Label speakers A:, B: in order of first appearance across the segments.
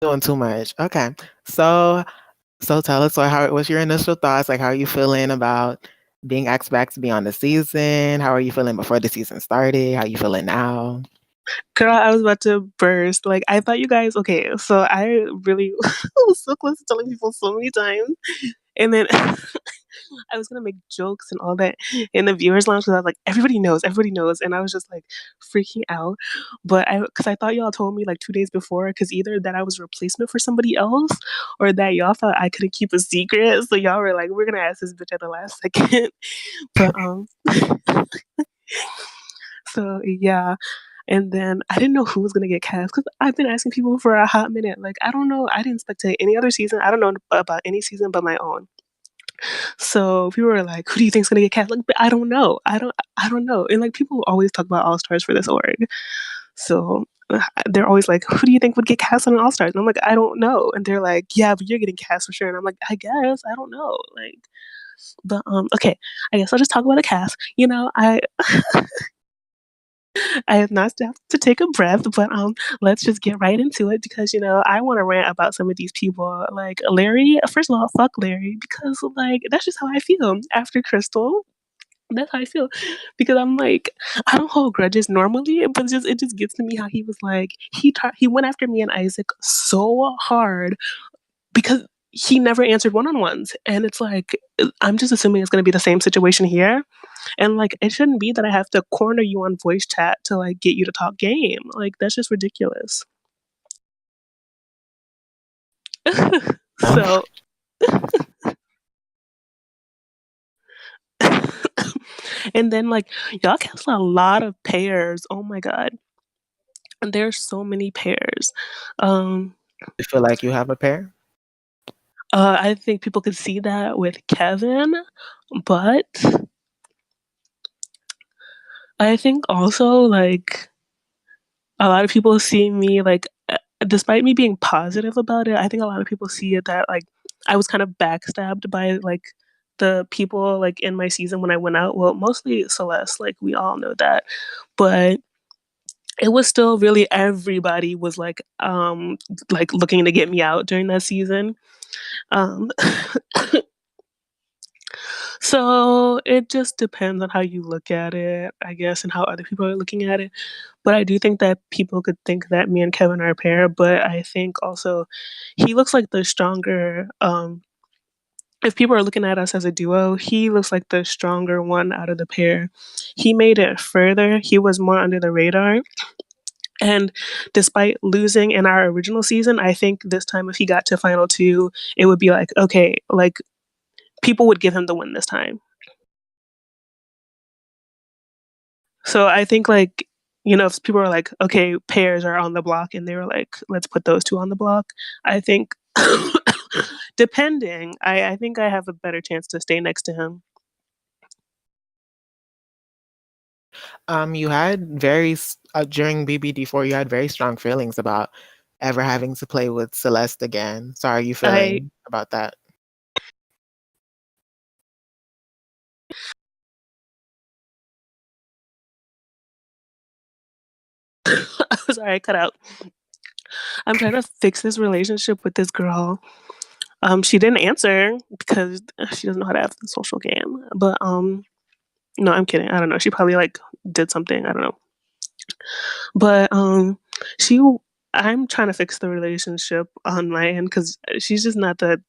A: Doing too much. Okay. So so tell us what's your initial thoughts? Like how are you feeling about being asked back to be on the season? How are you feeling before the season started? How you feeling now?
B: Girl, I was about to burst. Like, I thought you guys okay, so I really was so close to telling people so many times, and then I was gonna make jokes and all that in the viewers lounge because I was like, everybody knows," and I was just, like, freaking out, but because I thought y'all told me, like, 2 days before, because either that I was a replacement for somebody else or that y'all thought I couldn't keep a secret, so y'all were like, "We're gonna ask this bitch at the last second," but, so, yeah. And then I didn't know who was gonna get cast because I've been asking people for a hot minute. Like, I don't know. I didn't spectate any other season. I don't know about any season but my own. So people were like, "Who do you think's gonna get cast?" Like, but I don't know. I don't know. And like people always talk about all stars for this org. So they're always like, "Who do you think would get cast on an all stars?" And I'm like, "I don't know." And they're like, "Yeah, but you're getting cast for sure." And I'm like, "I guess I don't know." Like, but okay. I guess I'll just talk about the cast. I have not stopped to take a breath, but let's just get right into it because I want to rant about some of these people. Like Larry, first of all, fuck Larry because like that's just how I feel after Crystal. That's how I feel because I'm like I don't hold grudges normally, but it just gets to me how he was like he went after me and Isaac so hard because he never answered one-on-ones, and it's like I'm just assuming it's going to be the same situation here, and like it shouldn't be that I have to corner you on voice chat to like get you to talk game. Like that's just ridiculous.
A: Um,
B: So and then like y'all cancel a lot of pairs. Oh my god. And there's so many pairs. Um
A: you feel like you have a pair?
B: I think people could see that with Kevin, but I think also like a lot of people see me like despite me being positive about it, I think a lot of people see it that like I was kind of backstabbed by like the people like in my season when I went out. Well, mostly Celeste, like we all know that. But it was still really everybody was like looking to get me out during that season. Um so it just depends on how you look at it, I guess, and how other people are looking at it. But I do think that people could think that me and Kevin are a pair, but I think also he looks like the stronger, if people are looking at us as a duo, he looks like the stronger one out of the pair. He made it further, he was more under the radar, and despite losing in our original season, I think this time if he got to final 2, it would be like, okay, like, people would give him the win this time. So I think like, if people are like, okay, pairs are on the block and they were like, let's put those 2 on the block, I think depending, I think I have a better chance to stay next to him.
A: You had during BBD4, you had very strong feelings about ever having to play with Celeste again. So how are you
B: I
A: feeling about that?
B: sorry, I cut out. I'm trying to fix this relationship with this girl. She didn't answer because she doesn't know how to have the social game. But no, I'm kidding. I don't know. She probably like did something. I don't know. But she I'm trying to fix the relationship on my end because she's just not that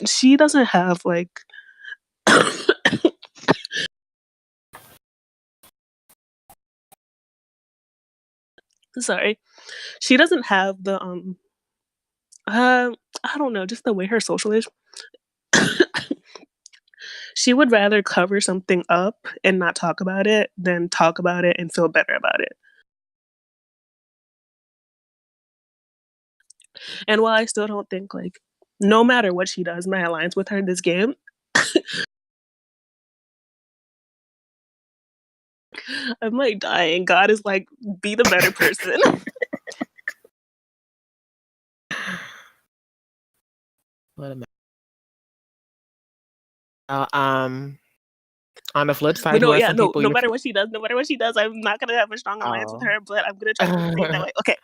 B: she doesn't have like sorry. She doesn't have the I don't know, just the way her social is. She would rather cover something up and not talk about it than talk about it and feel better about it. And while I still don't think like no matter what she does, my alliance with her in this game, I'm like dying. God is like, be the better person.
A: What a mess. Uh, um, on the flip
B: But
A: side, who
B: no,
A: are
B: yeah,
A: some people
B: no
A: you?
B: matter what she does, no matter what she does, I'm not gonna have a strong alliance with
A: Oh,
B: her, but I'm gonna try to keep it staying that way. Okay.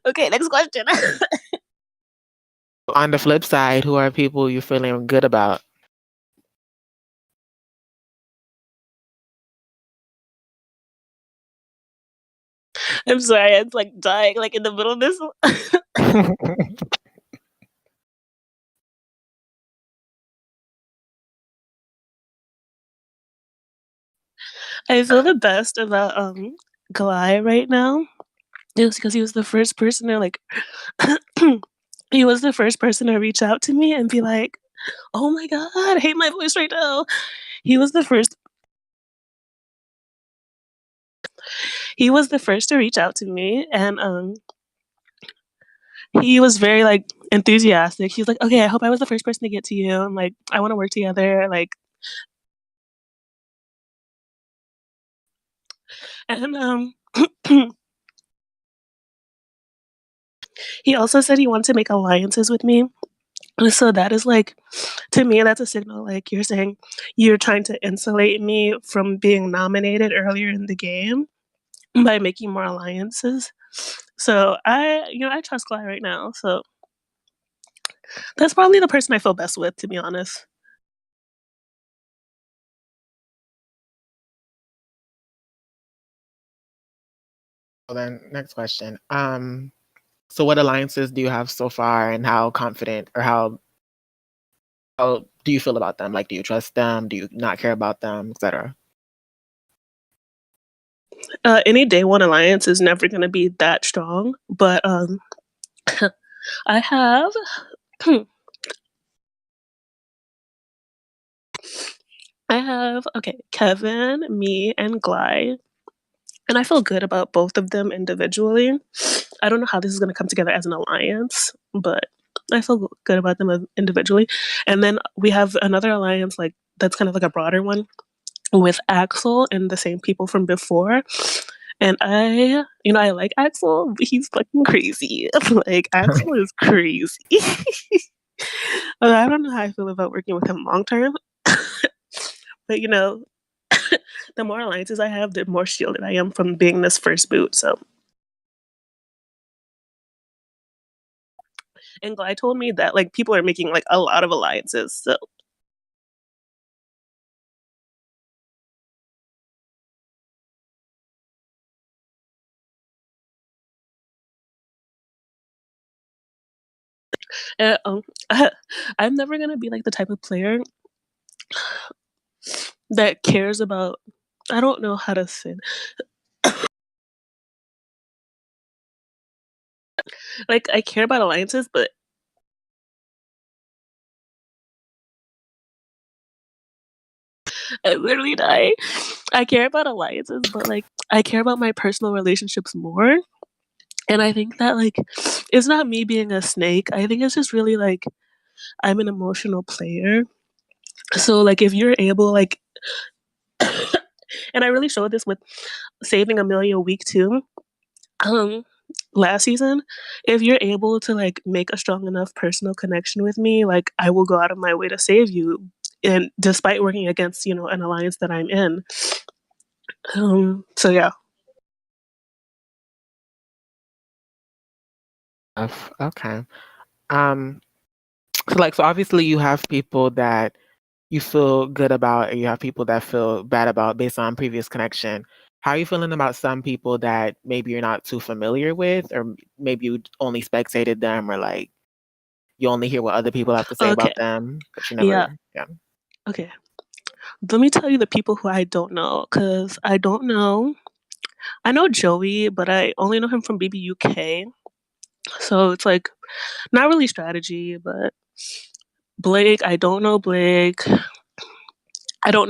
B: Okay, next question.
A: On the flip side, who are people you're feeling good about?
B: I'm sorry, it's like dying like in the middle of this. I feel the best about Guy right now. It was because he was the first person to like he was the first person to reach out to me and be like, "Oh my god, I hate my voice right now." He was the first he was the first to reach out to me and he was very like enthusiastic. He was like, "Okay, I hope I was the first person to get to you. And like I want to work together." Like and he also said he wanted to make alliances with me. So that is like to me that's a signal like you're saying you're trying to insulate me from being nominated earlier in the game by making more alliances. So I trust Clyde right now. So that's probably the person I feel best with, to be honest.
A: Well, then, next question. So what alliances do you have so far, and how confident or how do you feel about them? Like, do you trust them? Do you not care about them, etc.?
B: Any day one alliance is never going to be that strong, but I have I have okay, Kevin, me, and Glide, and I feel good about both of them individually. I don't know how this is going to come together as an alliance, but I feel good about them individually. And then we have another alliance like that's kind of like a broader one with Axel and the same people from before. And I like Axel, but he's fucking crazy. Like Axel is crazy. I don't know how I feel about working with him long term, but the more alliances I have, the more shielded I am from being this first boot. So, and Glide told me that like people are making like a lot of alliances. So, uh, um, I'm never gonna be like the type of player that cares about. I don't know how to say. Like I care about alliances, but I literally die. I care about alliances, but like I care about my personal relationships more. And I think that like it's not me being a snake. I think it's just really like I'm an emotional player. So like if you're able like and I really showed this with saving Amelia week 2. Um last season, if you're able to like make a strong enough personal connection with me, like I will go out of my way to save you and despite working against, an alliance that I'm in. So yeah.
A: Okay. Um, so obviously you have people that you feel good about, and you have people that feel bad about based on previous connection. How are you feeling about some people that maybe you're not too familiar with, or maybe you only spectated them, or like you only hear what other people have to say
B: Okay.
A: about them, but you
B: Yeah.
A: never, yeah.
B: Okay. Let me tell you the people who I don't know because I don't know. I know Joey, but I only know him from BBUK. So it's like not really strategy, but Blake, I don't know Blake. I don't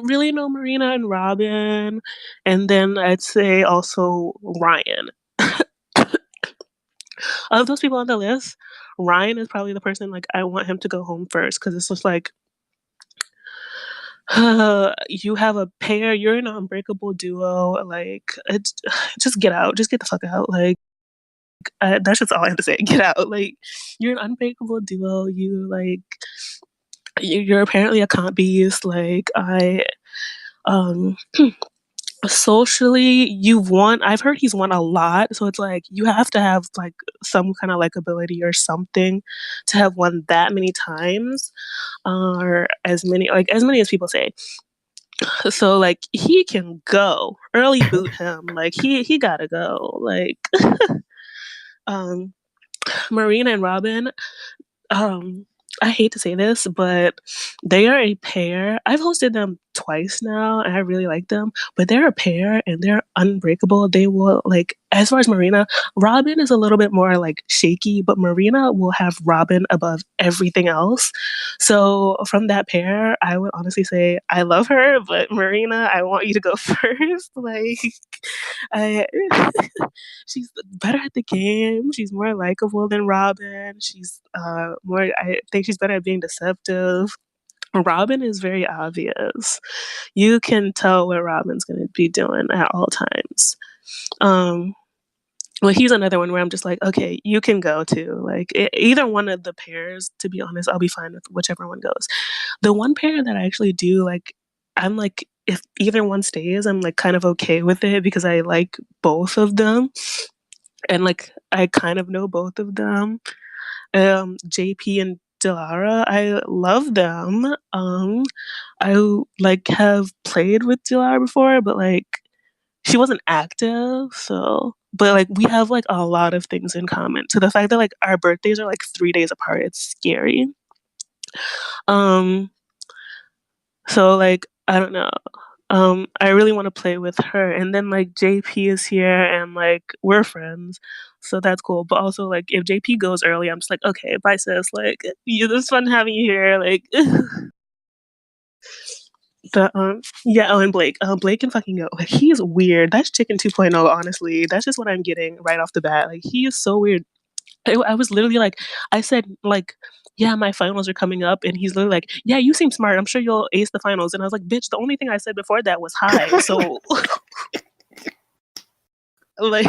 B: really know Marina and Robin. And then I'd say also Ryan. Of those people on the list, Ryan is probably the person like I want him to go home first because it's just like you have a pair, you're an unbreakable duo. Like, it's just get out, just get the fuck out. Like, that's just all I have to say. Get out. Like, you're an unbreakable duo. You're apparently a comp beast. Like, um, Socially, I've heard he's won a lot, so it's like you have to have like some kind of likability or something to have won that many times, or as many as people say. So like he can go. Early boot him. Like he gotta go. Like um Marina and Robin, um, I hate to say this, but they are a pair. I've hosted them twice now, and I really like them. But they're a pair, and they're unbreakable. They will like, as far as Marina, Robin is a little bit more like shaky, but Marina will have Robin above everything else. So from that pair, I would honestly say I love her, but Marina, I want you to go first. Like, I she's better at the game. She's more likable than Robin. She's more. I think she's better at being deceptive. Robin is very obvious. You can tell what Robin's going to be doing at all times. Um, well, he's another one where I'm just like, okay, you can go too. Like either one of the pairs, to be honest, I'll be fine with whichever one goes. The one pair that I actually do like, I'm like, if either one stays, I'm like kind of okay with it because I like both of them and like I kind of know both of them. JP and Dilara, I love them. I like have played with Dilara before, but like she wasn't active, so but like we have like a lot of things in common. To the fact that like our birthdays are like 3 days apart, it's scary. Um, so like I don't know. I really want to play with her. And then like JP is here and like we're friends. So that's cool. But also like if JP goes early, I'm just like, okay, bye sis. Like you this fun having you here. Like the yeah, oh and Blake. Blake can fucking go. Like he's weird. That's chicken 2.0, honestly. That's just what I'm getting right off the bat. Like he is so weird. I was literally like, I said, like, yeah, my finals are coming up. And he's literally like, yeah, you seem smart. I'm sure you'll ace the finals. And I was like, bitch, the only thing I said before that was hi. So, like,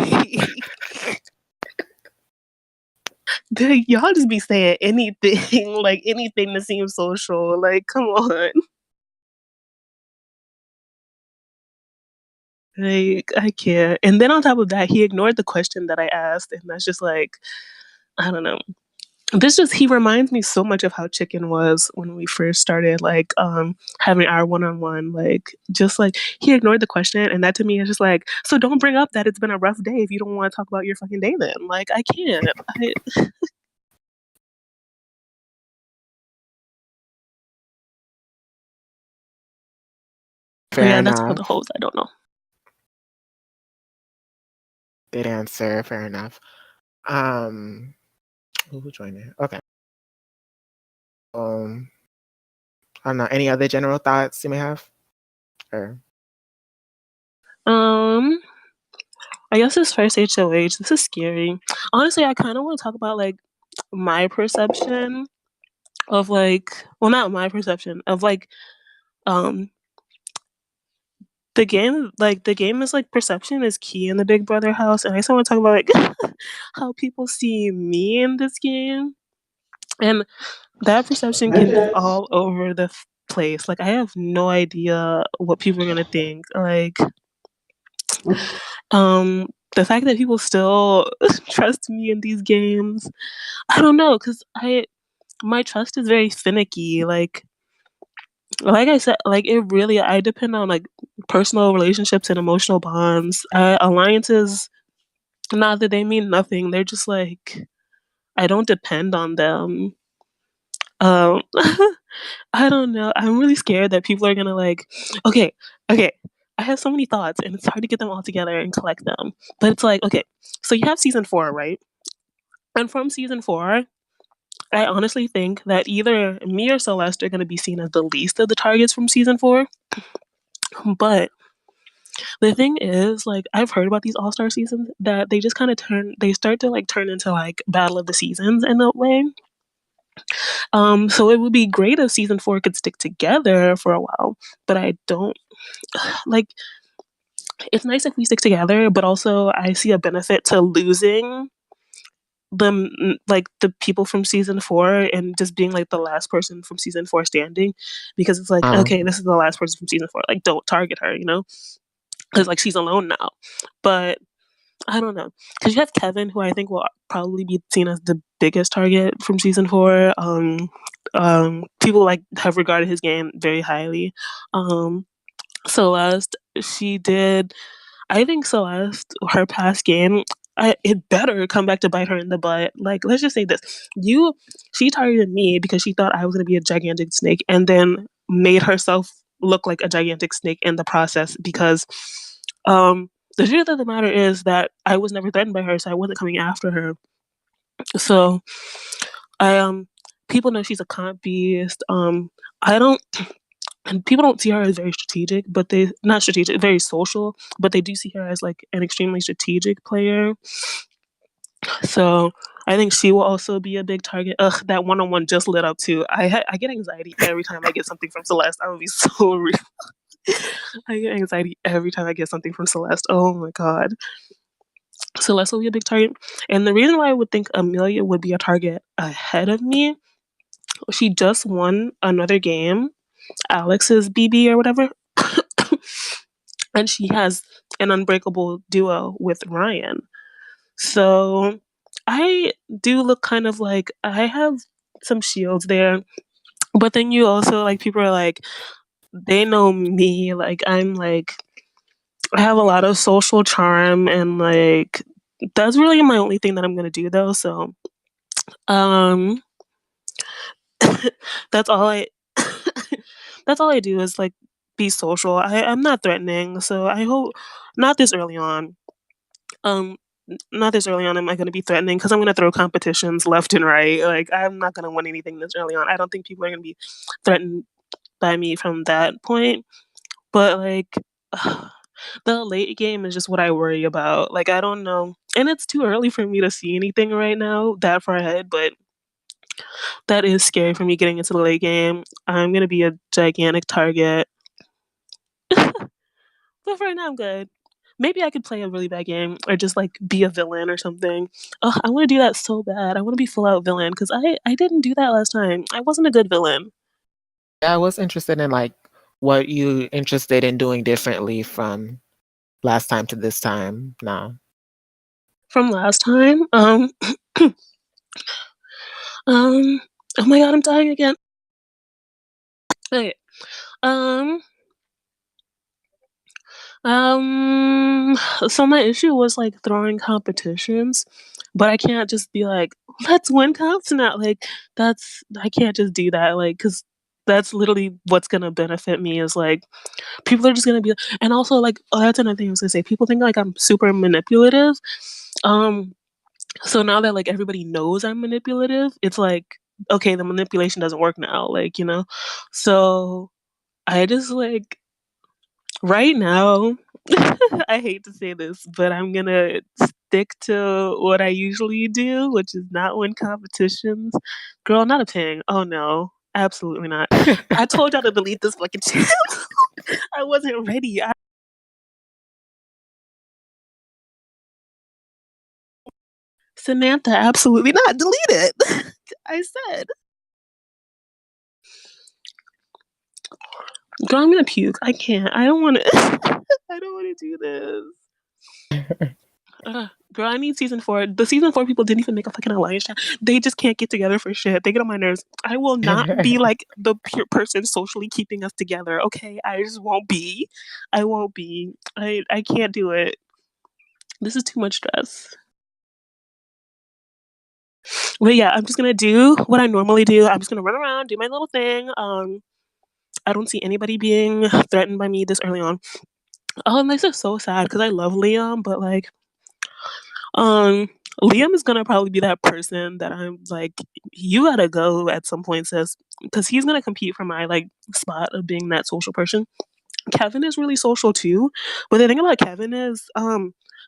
B: y'all just be saying anything, like anything to seem social. Like, come on. Like, I can't. And then on top of that, he ignored the question that I asked. And that's just like, I don't know. This just he reminds me so much of how Chicken was when we first started like having our one-on-one, like just like he ignored the question, and that to me is just like, so don't bring up that it's been a rough day if you don't want to talk about your fucking day. Then like I can't.
A: Fair
B: Yeah, that's for the
A: enough.
B: hoes. I don't know.
A: Good answer. Fair enough. Who joined it? Okay. I don't know. Any other general thoughts you may have? Or
B: Um, I guess this first HOH. This is scary. Honestly, I kind of want to talk about like my perception of like, well, not my perception of like um the game is like perception is key in the Big Brother house, and I just want to talk about like how people see me in this game, and that perception can be all over the place. Like I have no idea what people are gonna think. Like, the fact that people still trust me in these games, I don't know, because I my trust is very finicky. Like I said, like it really I depend on like personal relationships and emotional bonds. Alliances, not that they mean nothing. They're just like I don't depend on them. Um, I don't know. I'm really scared that people are gonna like, okay, okay. I have so many thoughts, and it's hard to get them all together and collect them. But it's like, okay, so you have season 4, right? And from season 4, I honestly think that either me or Celeste are gonna be seen as the least of the targets from season 4. But the thing is, like, I've heard about these All Star seasons that they just kind of they start to like turn into like Battle of the Seasons in a way. So it would be great if season 4 could stick together for a while, but I don't like it's nice if we stick together, but also I see a benefit to losing them like the people from season 4 and just being like the last person from season 4 standing because it's like,
A: um,
B: okay, this is the last person from season 4. Like don't target her, you know? because like she's alone now. But I don't know, because you have Kevin, who I think will probably be seen as the biggest target from season 4. People like have regarded his game very highly. Celeste, she did. I think Celeste, her past game, it better come back to bite her in the butt. Like, let's just say this: she targeted me because she thought I was gonna be a gigantic snake, and then made herself look like a gigantic snake in the process. Because, the truth of the matter is that I was never threatened by her, so I wasn't coming after her. So I people know she's a comp beast. I don't and people don't see her as very strategic, but they not strategic, very social, but they do see her as like an extremely strategic player. So I think she will also be a big target. Ugh, that one-on-one just lit up too. I get anxiety every time I get something from Celeste. I'm gonna be so real. I get anxiety every time I get something from Celeste. Oh my god. Celeste will be a big target. And the reason why I would think Amelia would be a target ahead of me, she just won another game, Alex's BB or whatever. And she has an unbreakable duo with Ryan. So I do look kind of like I have some shields there. But then you also like people are like they know me, like I'm like I have a lot of social charm and like that's really my only thing that I'm gonna do though. So um that's all I that's all I do is like be social. I'm not threatening, so I hope not this early on. Um Not this early on am I gonna be threatening because I'm gonna throw competitions left and right. Like I'm not gonna win anything this early on. I don't think people are gonna be threatened by me from that point. But like the late game is just what I worry about. Like I don't know. And it's too early for me to see anything right now that far ahead, but that is scary for me getting into the late game. I'm gonna be a gigantic target. But for right now I'm good. Maybe I could play a really bad game or just like be a villain or something. Oh, I want to do that so bad. I want to be full out villain because I didn't do that last time. I wasn't a good villain
A: Yeah, I was interested in like what you interested in doing differently from last time to this time now.
B: from last time. Um. Oh my god, I'm dying again. Okay. Um. Um. So my issue was like throwing competitions, but I can't just be like, let's win comps now. Like I can't just do that. Like because that's literally what's gonna benefit me is like people are just gonna be and also like oh that's another thing I was gonna say. People think like I'm super manipulative. Um so now that like everybody knows I'm manipulative, it's like okay, the manipulation doesn't work now, like, you know? So I just like right now, I hate to say this, but I'm gonna stick to what I usually do, which is not win competitions. Girl, not a ping. Oh no, absolutely not. I told y'all to delete this fucking channel. I wasn't ready. Samantha, absolutely not. Delete it. I said. Girl, I'm gonna puke. I can't. I don't wanna I don't wanna do this. Girl, I need season 4. The season 4 people didn't even make a fucking alliance chat. They just can't get together for shit. They get on my nerves. I will not be like the pure person socially keeping us together. Okay, I just won't be. I won't be. I can't do it. This is too much stress. But yeah, I'm just gonna do what I normally do. I'm just gonna run around, do my little thing. I don't see anybody being threatened by me this early on. Oh, and this is so sad because I love Liam, but like, um, Liam is gonna probably be that person that I'm like, you gotta go at some point, sis, because he's gonna compete for my like spot of being that social person. Kevin is really social too, but the thing about Kevin is,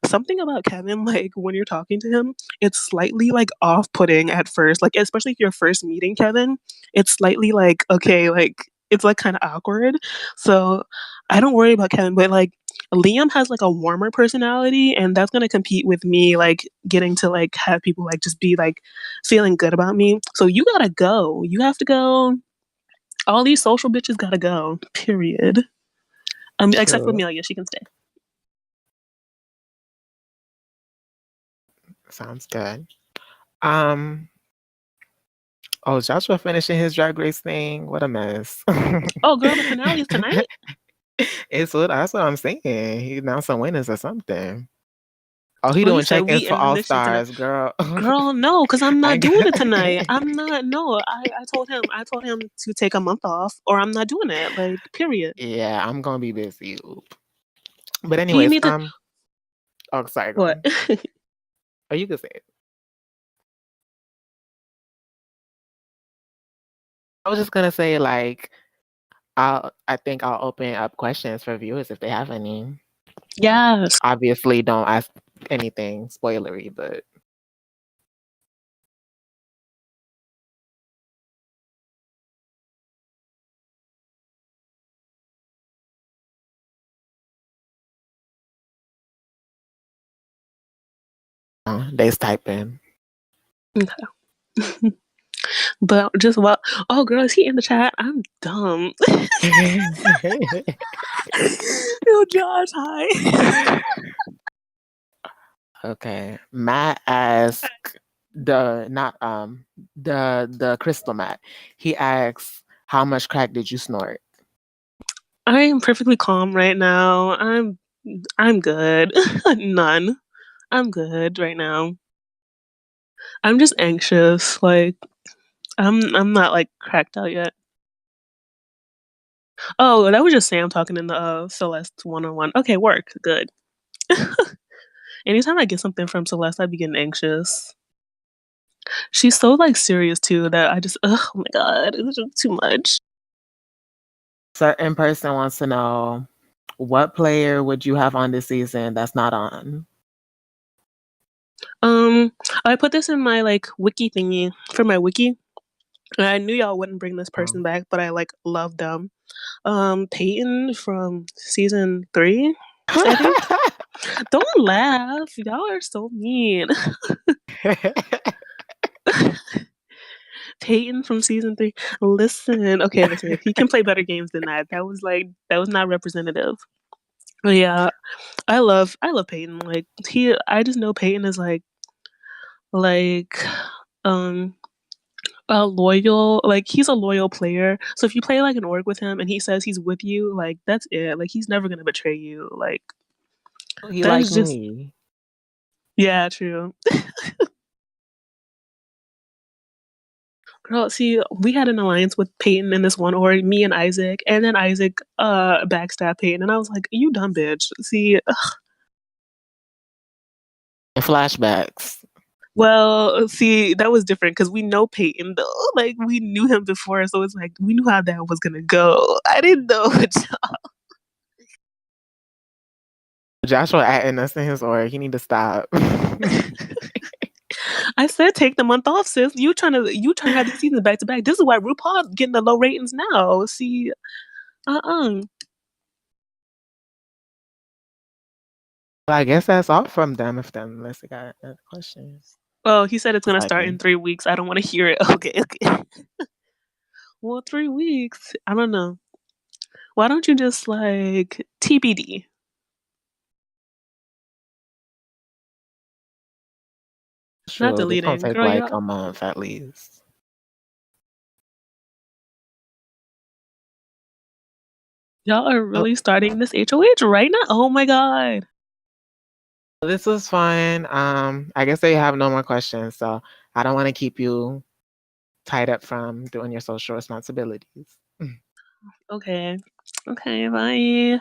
B: something about Kevin, like when you're talking to him, it's slightly like off-putting at first, like especially if you're first meeting Kevin, it's slightly like okay, like it's like kind of awkward. So I don't worry about Kevin, but like Liam has like a warmer personality, and that's gonna compete with me, like getting to like have people like just be like feeling good about me. So you gotta go. You have to go. All these social bitches gotta go. Period. Except for
A: True.
B: Amelia, she can stay.
A: Sounds good. Um, oh, Joshua finishing his Drag Race thing. What a mess.
B: Oh, girl, the finale is tonight?
A: That's what I'm saying. He announced some winners or something. Oh, he
B: Oh, he
A: doing
B: said
A: check-ins
B: we
A: for
B: ending
A: All
B: this shit tonight.
A: Stars, girl.
B: Girl, no, because I'm
A: I
B: not
A: ain't
B: doing it
A: got-
B: tonight. I'm not. No, I told him to take a month off, or I'm not doing it. Like, period.
A: Yeah, I'm gonna be busy. Oop. But
B: He
A: anyways,
B: need to
A: oh, sorry, go
B: what?
A: on. Oh, you can say it. I was just gonna say, like, I think I'll open up questions for viewers if they have any.
B: Yes.
A: Obviously, don't ask anything spoilery, but they type in.
B: Okay. But just what? Oh, girl, is he in the chat? I'm dumb. Yo, Josh, hi.
A: Okay, Matt asked the Crystal Matt. He asks, "How much crack did you snort?"
B: I am perfectly calm right now. I'm good. None. I'm good right now. I'm just anxious. Like I'm not like cracked out yet. Oh, that was just Sam talking in the Celeste one-on-one. Okay, work. Good. Anytime I get something from Celeste, I be getting anxious. She's so like serious too that I just oh my god, it's just too much.
A: Certain person wants to know, what player would you have on this season that's not on?
B: I put this in my like wiki thingy for my wiki. And I knew y'all wouldn't bring this person back, but I like love them. Peyton from season 3, I think. Don't laugh. Y'all are so mean. Peyton from season 3. Listen. Okay, listen. He can play better games than that. That was not representative. But yeah, I love Peyton. Like I just know Peyton is like um a loyal, like he's a loyal player. So if you play like an org with him and he says he's with you, like that's it. Like he's never gonna betray you. Like
A: He like
B: that's just
A: me.
B: yeah, true. Girl, see, we had an alliance with Peyton in this one org, me and Isaac, and then Isaac backstabbed Peyton, and I was like, "You dumb bitch." See,
A: Flashbacks.
B: well, see, that was different because we know Peyton though. Like we knew him before, so it's like we knew how that was gonna go. I didn't know.
A: Joshua adding us in his org. He need to stop.
B: I said take the month off, sis. You trying to have these seasons back to back. This is why RuPaul getting the low ratings now. See,
A: Well, I guess that's all from them. Unless they got other questions.
B: Oh, he said it's gonna
A: Like
B: start
A: me.
B: in 3 weeks. I don't want to hear it. Okay, okay. Well, 3 weeks. I don't know. Why don't you just like TBD? Not
A: True, it's gonna
B: deleting,
A: take
B: girl.
A: like a month at least.
B: Y'all are really starting this HOH right now. Oh my god.
A: This was fun. I guess they have no more questions, so I don't want to keep you tied up from doing your social responsibilities.
B: Okay. Okay. Bye.